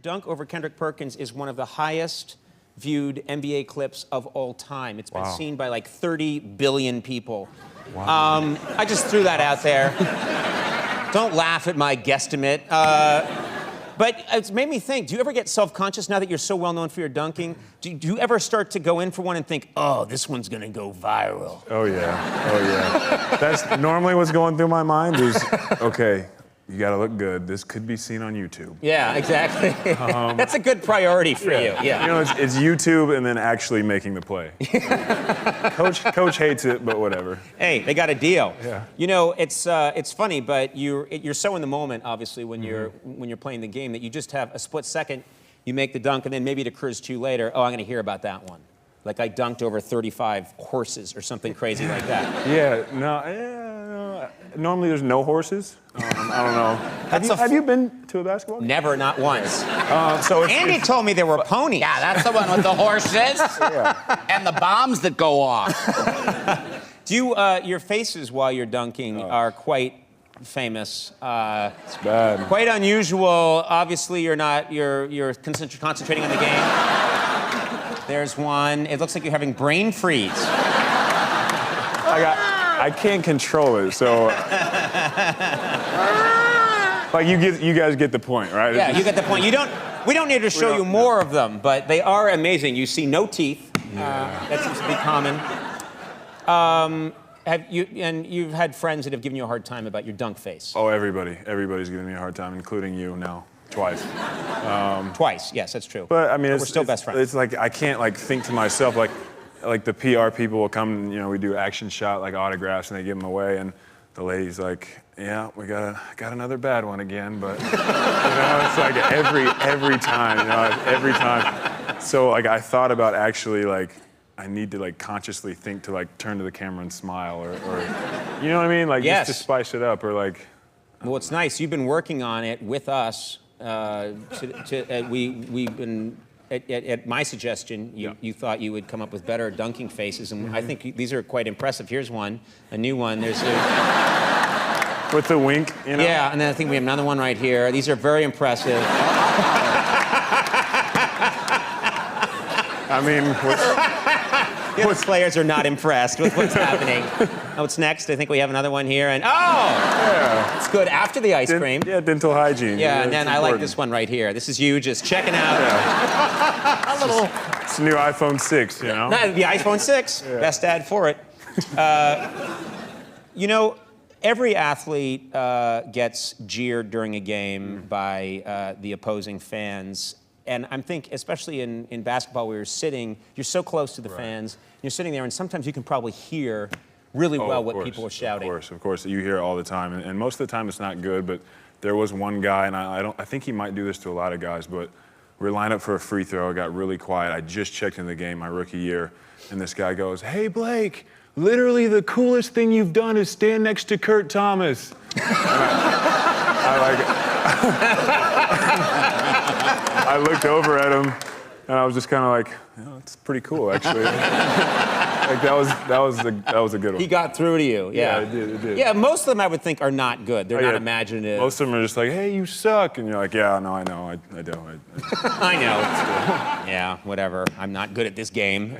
Dunk over Kendrick Perkins is one of the highest viewed NBA clips of all time. It's been seen by like 30 billion people. Wow. I just threw that out there. Don't laugh at my guesstimate. But it's made me think, do you ever get self-conscious now that you're so well known for your dunking? Do you ever start to go in for one and think, oh, this one's gonna go viral? Oh yeah, oh yeah. That's normally what's going through my mind is, okay, you gotta look good. This could be seen on YouTube. Yeah, exactly. That's a good priority for you. Yeah. You know, it's YouTube and then actually making the play. Coach hates it, but whatever. Hey, they got a deal. Yeah. You know, it's funny, but you're so in the moment, obviously, when you're playing the game that you just have a split second, you make the dunk, and then maybe it occurs to you later, oh, I'm gonna hear about that one. Like I dunked over 35 horses or something crazy like that. Yeah, no. Normally there's no horses. I don't know. Have you been to a basketball game? Never, not once. Andy told me there were ponies. Yeah, that's the one with the horses and the bombs that go off. Do you, your faces while you're dunking are quite famous. It's bad. Quite unusual. Obviously, you're concentrating on the game. There's one. It looks like you're having brain freeze. I can't control it, so like you guys get the point, right? Yeah, you get the point. We don't need to show you more of them, but they are amazing. You see no teeth. That seems to be common. You've had friends that have given you a hard time about your dunk face. Oh, everybody's giving me a hard time, including you now. Twice. Twice, yes, that's true. But I mean, we're still best friends. It's like I can't like think to myself like the PR people will come, you know, we do action shot like autographs and they give them away, and the lady's like, yeah, we got another bad one again, but you know, it's like every time, you know, every time. So like I thought about actually like I need to like consciously think to like turn to the camera and smile or you know what I mean, like just to spice it up or like. Well, it's nice. You've been working on it with us. We've been. At my suggestion, you thought you would come up with better dunking faces, and I think these are quite impressive. Here's one, a new one. There's with the wink, you know? Yeah, and then I think we have another one right here. These are very impressive. I mean, What's players are not impressed with what's happening. What's next? I think we have another one here, and yeah, it's good after the ice cream. Yeah, dental hygiene. Yeah, and then I like this one right here. This is you just checking out a little. It's a new iPhone 6, you know. No, the iPhone 6, best ad for it. You know, every athlete gets jeered during a game by the opposing fans. And I'm thinking, especially in basketball, where you're so close to the fans, you're sitting there, and sometimes you can probably hear really well what people are shouting. Of course, you hear it all the time, and most of the time it's not good. But there was one guy, and I think he might do this to a lot of guys, but we were lined up for a free throw. It got really quiet. I just checked in the game my rookie year, and this guy goes, "Hey Blake, literally the coolest thing you've done is stand next to Kurt Thomas." I looked over at him, and I was just kind of like, oh, "It's pretty cool, actually." Like that was a good one. He got through to you. Yeah, it did. Yeah, most of them I would think are not good. They're not imaginative. Most of them are just like, "Hey, you suck," and you're like, "Yeah, no, I know, I do." I know. Yeah, whatever. I'm not good at this game.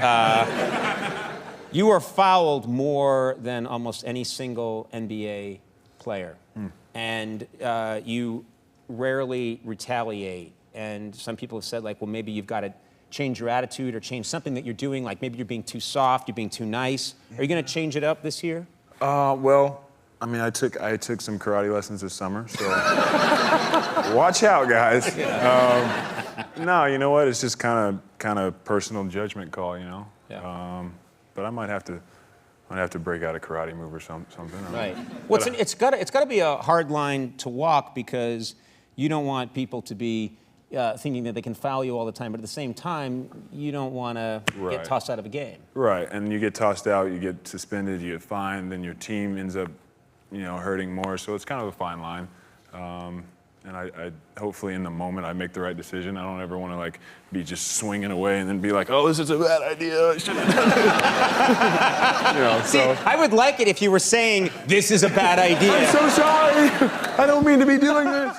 You are fouled more than almost any single NBA player, and you rarely retaliate. And some people have said, like, well, maybe you've got to change your attitude or change something that you're doing. Like, maybe you're being too soft, you're being too nice. Are you going to change it up this year? Well, I mean, I took some karate lessons this summer, so watch out, guys. No, you know what? It's just kind of personal judgment call, you know. Yeah. But I might have to break out a karate move or something. Right. Well, it's got to be a hard line to walk because you don't want people to be thinking that they can foul you all the time, but at the same time, you don't want to get tossed out of a game. Right, and you get tossed out, you get suspended, you get fined, then your team ends up, you know, hurting more. So it's kind of a fine line. And I hopefully in the moment I make the right decision. I don't ever want to like be just swinging away and then be like, oh, this is a bad idea. I shouldn't have done this. You know, See, I would like it if you were saying, this is a bad idea. I'm so sorry. I don't mean to be doing this.